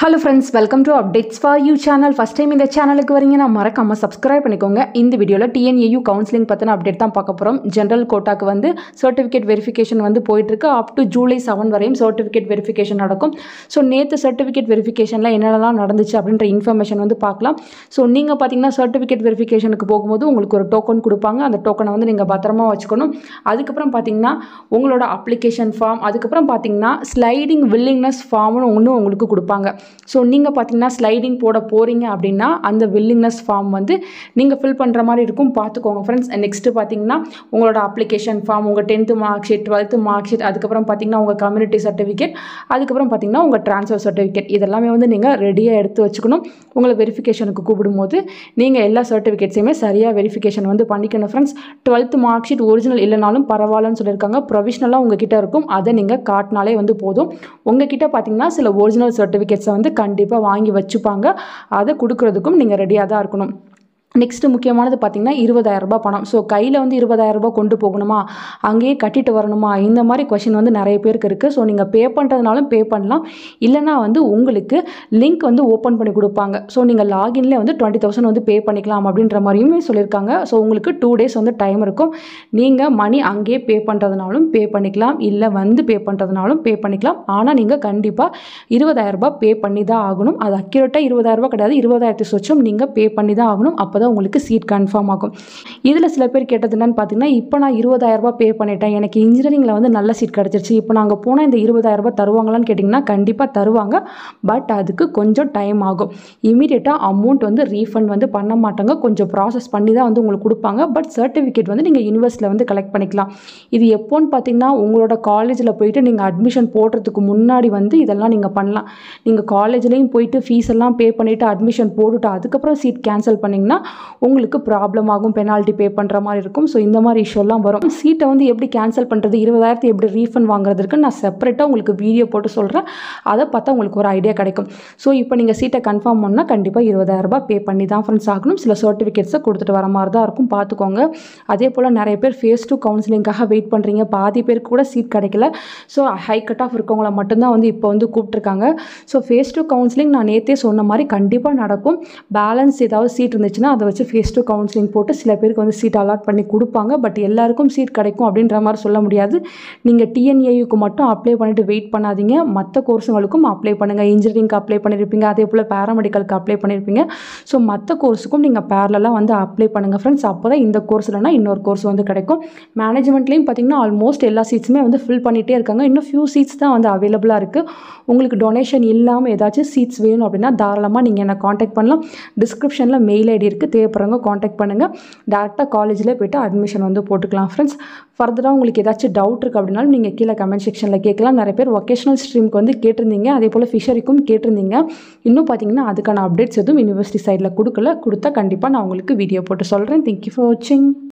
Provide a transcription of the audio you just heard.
Hello friends, welcome to Updates for You channel. First time இந்த சேனலுக்கு வரீங்கன்னா மறக்காம சப்ஸ்கிரைப் பண்ணிக்கோங்க. இந்த வீடியோல TNAU கவுன்சிலிங் பத்தின அப்டேட் தான் பார்க்க போறோம். ஜெனரல் கோட்டாக்கு வந்து சர்டிஃபிகேட் வெரிஃபிகேஷன் வந்து போயிட்டு இருக்கு. அப் டு ஜூலை 7 வரையும் சர்டிஃபிகேட் வெரிஃபிகேஷன் நடக்கும். ஸோ நேற்று சர்டிஃபிகேட் வெரிஃபிகேஷன்ல என்னென்னலாம் நடந்துச்சு அப்படின்ற இன்ஃபர்மேஷன் வந்து பார்க்கலாம். ஸோ நீங்கள் பார்த்தீங்கன்னா சர்டிஃபிகேட் வெரிஃபிகேஷனுக்கு போகும்போது உங்களுக்கு ஒரு டோக்கன் கொடுப்பாங்க. அந்த டோக்கனை வந்து நீங்கள் பத்திரமா வச்சுக்கணும். அதுக்கப்புறம் பார்த்தீங்கன்னா உங்களோட அப்ளிகேஷன் ஃபார்ம், அதுக்கப்புறம் பார்த்தீங்கன்னா ஸ்லைடிங் வில்லிங்னஸ் ஃபார்ம்னு ஒன்று உங்களுக்கு கொடுப்பாங்க. ஸோ நீங்கள் பார்த்தீங்கன்னா ஸ்லைடிங் போட போகிறீங்க அப்படின்னா அந்த வில்லிங்னஸ் ஃபார்ம் வந்து நீங்கள் ஃபில் பண்ணுற மாதிரி இருக்கும். பார்த்துக்கோங்க ஃப்ரெண்ட்ஸ். நெக்ஸ்ட்டு பார்த்தீங்கன்னா உங்களோட அப்ளிகேஷன் ஃபார்ம், உங்கள் 10th mark sheet, 12th mark sheet, அதுக்கப்புறம் பார்த்தீங்கன்னா உங்கள் கம்யூனிட்டி சர்டிஃபிகேட், அதுக்கப்புறம் பார்த்தீங்கன்னா உங்கள் ட்ரான்ஸ்ஃபர் சர்டிஃபிகேட், இதெல்லாமே வந்து நீங்கள் ரெடியாக எடுத்து வச்சுக்கணும். உங்களை வெரிஃபிகேஷனுக்கு கூப்பிடும்போது நீங்கள் எல்லா சர்டிஃபிகேட்ஸையுமே சரியாக வெரிஃபிகேஷன் வந்து பண்ணிக்கணும் friends. 12th mark sheet original இல்லைனாலும் பரவாயில்லன்னு சொல்லியிருக்காங்க. ப்ரொவிஷனலாக உங்ககிட்ட இருக்கும், அதை நீங்கள் காட்டினாலே வந்து போதும். உங்ககிட்ட பார்த்தீங்கன்னா சில ஒரிஜினல் சர்டிஃபிகேட்ஸை வந்து கண்டிப்பாக வாங்கி வச்சுப்பாங்க. அதை கொடுக்குறதுக்கும் நீங்கள் ரெடியாக தான் இருக்கணும். நெக்ஸ்ட்டு முக்கியமானது பார்த்தீங்கன்னா 20,000 ரூபாய் பணம். ஸோ கையில் வந்து 20,000 ரூபாய் கொண்டு போகணுமா, அங்கேயே கட்டிட்டு வரணுமா, இந்த மாதிரி கொஷின் வந்து நிறைய பேருக்கு இருக்குது. ஸோ நீங்கள் பே பண்ணுறதுனாலும் பே பண்ணலாம், இல்லைனா வந்து உங்களுக்கு லிங்க் வந்து ஓப்பன் பண்ணி கொடுப்பாங்க. ஸோ நீங்கள் லாகின்லேயே வந்து 20,000 வந்து பே பண்ணிக்கலாம் அப்படின்ற மாதிரியுமே சொல்லியிருக்காங்க. ஸோ உங்களுக்கு 2 days வந்து டைம் இருக்கும். நீங்கள் மணி அங்கேயே பே பண்ணுறதுனாலும் பே பண்ணிக்கலாம், இல்லை வந்து பே பண்ணுறதுனாலும் பே பண்ணிக்கலாம். ஆனால் நீங்கள் கண்டிப்பாக 20,000 ரூபாய் பே பண்ணி தான் ஆகணும். அது அக்யூரேட்டாக 20,000 ரூபாய் கிடையாது, 20,000 சொச்சம் நீங்கள் பே பண்ணி தான் ஆகணும். அப்போ உங்களுக்கு சீட் கன்ஃபார்ம் ஆகும். இதில் சில பேர் கேட்டது என்னன்னு பார்த்தீங்கன்னா, இப்போ நான் 20,000 ரூபாய் பே பண்ணிட்டேன், எனக்கு இன்ஜினியரிங்கில் வந்து நல்ல சீட் கிடச்சிருச்சு, இப்போ நாங்கள் போனால் இந்த 20,000 ரூபாய் தருவாங்களான்னு கேட்டிங்கன்னா கண்டிப்பாக தருவாங்க. பட் அதுக்கு கொஞ்சம் டைம் ஆகும். இமீடியட்டாக அமௌண்ட் வந்து ரீஃபண்ட் வந்து பண்ண மாட்டாங்க, கொஞ்சம் ப்ராசஸ் பண்ணி தான் வந்து உங்களுக்கு கொடுப்பாங்க. பட் சர்டிஃபிகேட் வந்து நீங்கள் யூனிவர்சிட்டியில் வந்து கலெக்ட் பண்ணிக்கலாம். இது எப்போன்னு பார்த்தீங்கன்னா உங்களோட காலேஜில் போயிட்டு நீங்கள் அட்மிஷன் போடுறதுக்கு முன்னாடி வந்து இதெல்லாம் நீங்கள் பண்ணலாம். நீங்கள் காலேஜ்லேயும் போயிட்டு ஃபீஸ் எல்லாம் பே பண்ணிவிட்டு அட்மிஷன் போட்டுட்டு அதுக்கப்புறம் சீட் கேன்சல் பண்ணிங்கன்னா உங்களுக்கு ப்ராப்ளம் ஆகும், பெனால்ட்டி பே பண்ணுற மாதிரி இருக்கும். ஸோ இந்த மாதிரி இஷ்யூலாம் வரும். சீட்டை வந்து எப்படி கேன்சல் பண்ணுறது, 20,000 எப்படி ரீஃபண்ட் வாங்குறதுக்கு நான் செப்பரேட்டாக உங்களுக்கு வீடியோ போட்டு சொல்கிறேன். அதை பார்த்தா உங்களுக்கு ஒரு ஐடியா கிடைக்கும். ஸோ இப்போ நீங்கள் சீட்டை கன்ஃபார்ம் பண்ணால் கண்டிப்பாக 20,000 ரூபாய் பே பண்ணி தான் ஃப்ரெண்ட்ஸ் ஆகணும். சில சர்டிஃபிகேட்ஸை கொடுத்துட்டு வர மாதிரி தான் இருக்கும், பார்த்துக்கோங்க. அதே போல் நிறைய பேர் phase 2 கவுன்சிலிங்காக வெயிட் பண்ணுறீங்க. பாதி பேருக்கு கூட சீட் கிடைக்கல. ஸோ ஹை கட் ஆஃப் இருக்கவங்கள மட்டும்தான் வந்து இப்போ வந்து கூப்பிட்ருக்காங்க. ஸோ phase 2 கவுன்சிலிங் நான் நேற்றே சொன்ன மாதிரி கண்டிப்பாக நடக்கும். பேலன்ஸ் ஏதாவது சீட் இருந்துச்சுன்னா அதை வச்சு phase 2 கவுன்சிலிங் போட்டு சில பேருக்கு வந்து சீட் அலாட் பண்ணி கொடுப்பாங்க. பட் எல்லாருக்கும் சீட் கிடைக்கும் அப்படின்ற மாதிரி சொல்ல முடியாது. நீங்கள் TNAUக்கு மட்டும் அப்ளை பண்ணிவிட்டு வெயிட் பண்ணாதீங்க, மற்ற கோர்ஸுங்களுக்கும் அப்ளை பண்ணுங்கள். இன்ஜினியரிங்க்கு அப்ளை பண்ணியிருப்பீங்க, அதே போல் பேராமெடிக்கலுக்கு அப்ளை பண்ணியிருப்பீங்க. ஸோ மற்ற கோர்ஸுக்கும் நீங்கள் பேரலாக வந்து அப்ளை பண்ணுங்கள் ஃப்ரெண்ட்ஸ். அப்போ தான் இந்த கோர்ஸ் இல்லைனா இன்னொரு கோர்ஸ் வந்து கிடைக்கும். மேனேஜ்மெண்ட்லேயும் பார்த்தீங்கன்னா ஆல்மோஸ்ட் எல்லா சீட்ஸுமே வந்து ஃபில் பண்ணிகிட்டே இருக்காங்க. இன்னும் ஃபியூ சீட்ஸ் தான் வந்து அவைலபிளாக இருக்குது. உங்களுக்கு டொனேஷன் இல்லாமல் ஏதாச்சும் சீட்ஸ் வேணும் அப்படின்னா தாராளமாக நீங்கள் என்னை காண்டாக்ட் பண்ணலாம். டிஸ்கிரிப்ஷனில் மெயில் ஐடி இருக்குது, தேவைப்படுறவங்க காண்டாக்ட் பண்ணுங்கள். டேரெக்டாக காலேஜில் போய்ட்டு அட்மிஷன் வந்து போட்டுக்கலாம் ஃப்ரெண்ட்ஸ். ஃபர்தராக உங்களுக்கு ஏதாச்சும் டவுட் இருக்குது அப்படின்னாலும் நீங்கள் கீழே கமெண்ட் செக்ஷனில் கேட்கலாம். நிறைய பேர் வொகேஷனல் ஸ்ட்ரீமுக்கு வந்து கேட்டிருந்தீங்க, அதே போல் ஃபிஷரிக்கும் கேட்டிருந்தீங்க. இன்னும் பார்த்தீங்கன்னா அதுக்கான அப்டேட்ஸ் எதுவும் யூனிவர்சிட்டி சைடில் கொடுத்தா கண்டிப்பாக நான் உங்களுக்கு வீடியோ போட்டு சொல்கிறேன். தேங்க்யூ ஃபார் வாட்சிங்.